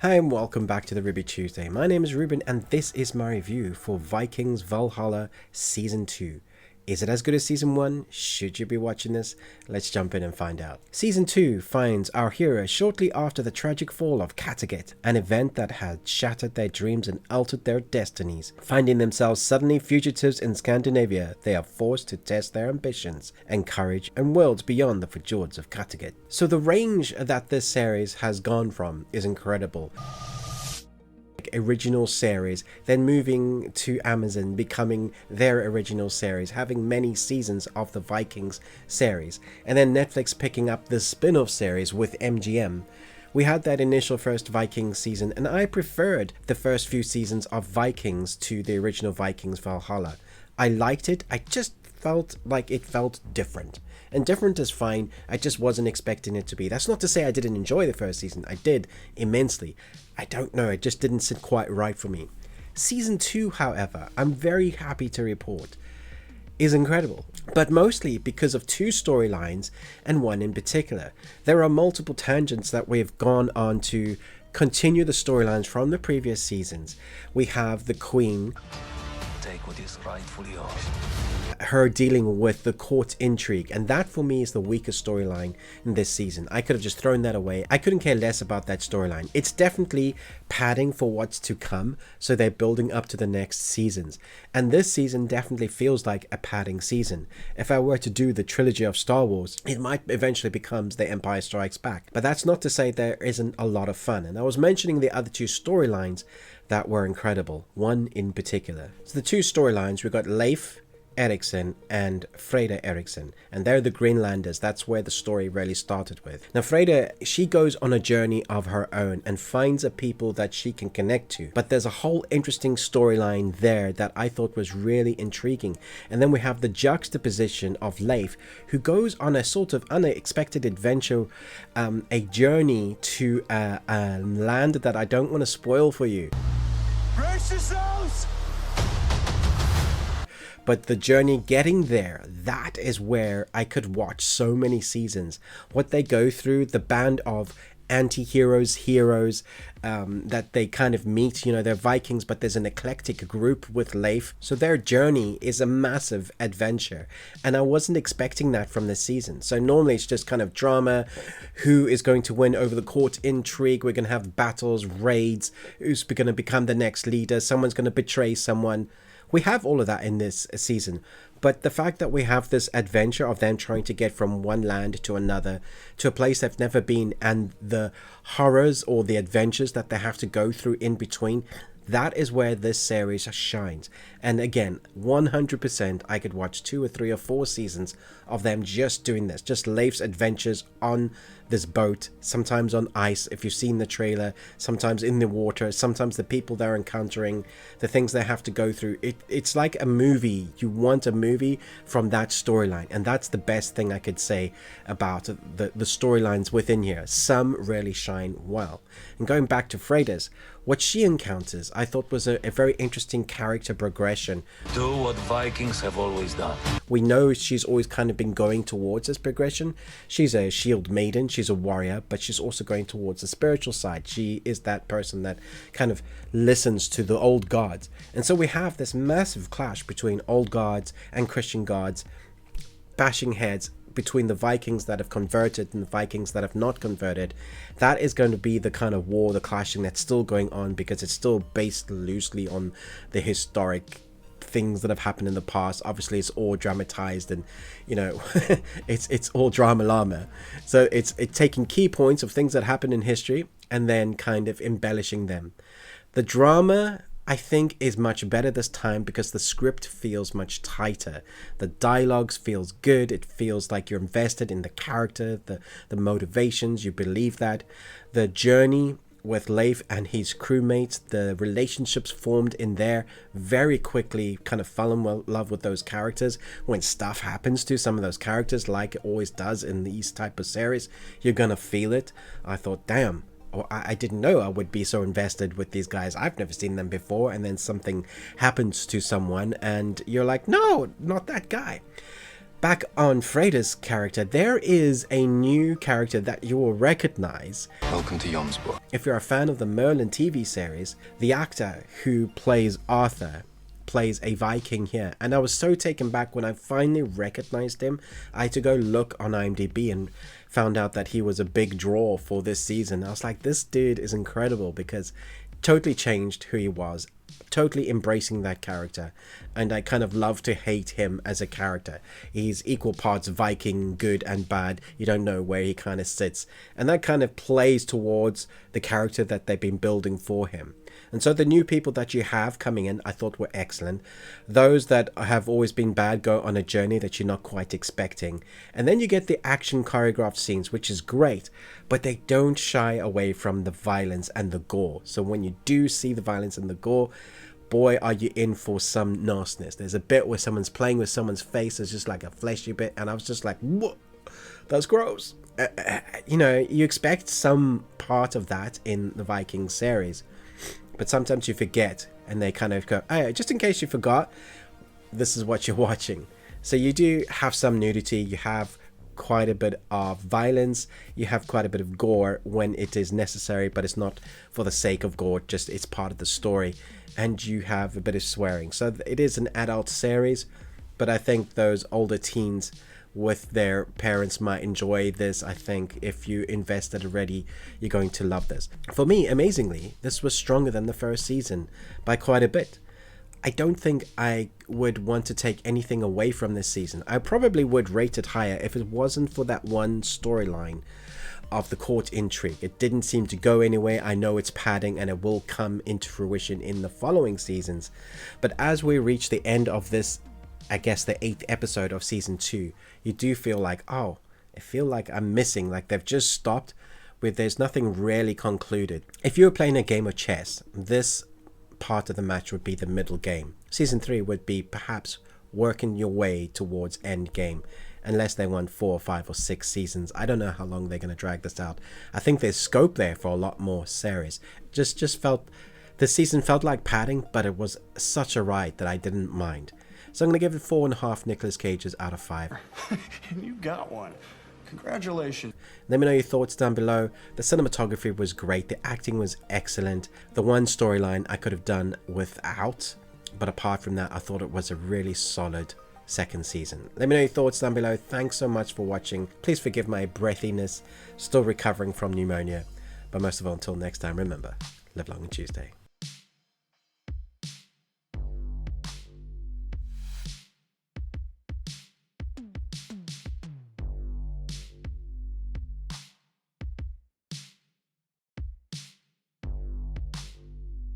Hi and welcome back to the Ruby Tuesday. My name is Ruben and this is my review for Vikings Valhalla Season 2. Is it as good as Season 1? Should you be watching this? Let's jump in and find out. Season 2 finds our hero shortly after the tragic fall of Kattegat, an event that had shattered their dreams and altered their destinies. Finding themselves suddenly fugitives in Scandinavia, they are forced to test their ambitions and courage and worlds beyond the fjords of Kattegat. So the range that this series has gone from is incredible. Original series, then moving to Amazon, becoming their original series, having many seasons of the Vikings series, and then Netflix picking up the spin-off series with MGM. We had that initial first Vikings season, and I preferred the first few seasons of Vikings to the original Vikings Valhalla. I liked it, I just felt like it felt different. And different is fine, I just wasn't expecting it to be. That's not to say I didn't enjoy the first season, I did immensely. I don't know, it just didn't sit quite right for me. Season 2, however, I'm very happy to report, is incredible. But mostly because of two storylines and one in particular. There are multiple tangents that we've gone on to continue the storylines from the previous seasons. We have the Queen. Take what is rightfully yours. Her dealing with the court intrigue, and that for me is the weakest storyline in this season. I could have just thrown that away. I couldn't care less about that storyline. It's definitely padding for what's to come, so they're building up to the next seasons, and this season definitely feels like a padding season. If I were to do the trilogy of Star Wars, it might eventually become The Empire Strikes Back, but that's not to say there isn't a lot of fun. And I was mentioning the other two storylines that were incredible, one in particular. So the two storylines, we got Leif Erikson and Freydis Erikson, and they're the Greenlanders. That's where the story really started with. Now Freydis, she goes on a journey of her own and finds a people that she can connect to, but there's a whole interesting storyline there that I thought was really intriguing. And then we have the juxtaposition of Leif, who goes on a sort of unexpected adventure, a journey to a land that I don't want to spoil for you. Brace yourselves! But the journey getting there, that is where I could watch so many seasons. What they go through, the band of anti-heroes, heroes that they kind of meet. You know, they're Vikings, but there's an eclectic group with Leif. So their journey is a massive adventure. And I wasn't expecting that from this season. So normally it's just kind of drama. Who is going to win over the court intrigue? We're going to have battles, raids. Who's going to become the next leader? Someone's going to betray someone. We have all of that in this season, but the fact that we have this adventure of them trying to get from one land to another, to a place they've never been, and the horrors or the adventures that they have to go through in between, that is where this series shines. And again, 100% I could watch 2 or 3 or 4 seasons of them just doing this, just Leif's adventures on this boat, sometimes on ice if you've seen the trailer, sometimes in the water, sometimes the people they're encountering, the things they have to go through. It's like a movie. You want a movie from that storyline, and that's the best thing I could say about the storylines within here. Some really shine well. And going back to Freydis, what she encounters I thought was a very interesting character progression. Do what Vikings have always done. We know she's always kind of been going towards this progression. She's a shield maiden, she's a warrior, but she's also going towards the spiritual side. She is that person that kind of listens to the old gods. And so we have this massive clash between old gods and Christian gods, bashing heads between the Vikings that have converted and the Vikings that have not converted. That is going to be the kind of war, the clashing that's still going on, because it's still based loosely on the historic things that have happened in the past. Obviously it's all dramatized, and you know it's all drama llama. So it's taking key points of things that happened in history and then kind of embellishing them. The drama, I think, is much better this time because the script feels much tighter. The dialogues feels good. It feels like you're invested in the character, the motivations, you believe that. The journey with Leif and his crewmates, the relationships formed in there very quickly, kind of fell in love with those characters. When stuff happens to some of those characters, like it always does in these type of series, you're gonna feel it. I thought, damn, I didn't know I would be so invested with these guys. I've never seen them before, and then something happens to someone and you're like, no, not that guy. Back on Freydis' character, there is a new character that you will recognize. Welcome to Jomsborg. If you're a fan of the Merlin TV series, the actor who plays Arthur plays a Viking here, and I was so taken back when I finally recognized him. I had to go look on IMDb and found out that he was a big draw for this season. I was like, this dude is incredible, because totally changed who he was, totally embracing that character, and I kind of love to hate him as a character. He's equal parts Viking, good and bad. You don't know where he kind of sits, and that kind of plays towards the character that they've been building for him. And so the new people that you have coming in, I thought were excellent. Those that have always been bad go on a journey that you're not quite expecting. And then you get the action choreographed scenes, which is great, but they don't shy away from the violence and the gore. So when you do see the violence and the gore, boy, are you in for some nastiness. There's a bit where someone's playing with someone's face. It's just like a fleshy bit. And I was just like, what? That's gross. You know, you expect some part of that in the Vikings series, but sometimes you forget, and they kind of go, oh, just in case you forgot, this is what you're watching. So you do have some nudity, you have quite a bit of violence, you have quite a bit of gore when it is necessary, but it's not for the sake of gore, just it's part of the story. And you have a bit of swearing. So it is an adult series, but I think those older teens with their parents might enjoy this. I think if you invested already, you're going to love this. For me, amazingly, this was stronger than the first season by quite a bit. I don't think I would want to take anything away from this season. I probably would rate it higher if it wasn't for that one storyline of the court intrigue. It didn't seem to go anywhere. I know it's padding and it will come into fruition in the following seasons. But as we reach the end of this, I guess the 8th episode of season 2, you do feel like, oh, I feel like I'm missing, like they've just stopped with there's nothing really concluded. If you were playing a game of chess, this part of the match would be the middle game. Season 3 would be perhaps working your way towards end game, unless they want 4 or 5 or 6 seasons. I don't know how long they're going to drag this out. I think there's scope there for a lot more series. Just felt, this season felt like padding, but it was such a ride that I didn't mind. So I'm going to give it 4.5 Nicolas Cages out of 5. You got one. Congratulations. Let me know your thoughts down below. The cinematography was great. The acting was excellent. The one storyline I could have done without, but apart from that, I thought it was a really solid second season. Let me know your thoughts down below. Thanks so much for watching. Please forgive my breathiness. Still recovering from pneumonia. But most of all, until next time, remember, live long and Tuesday.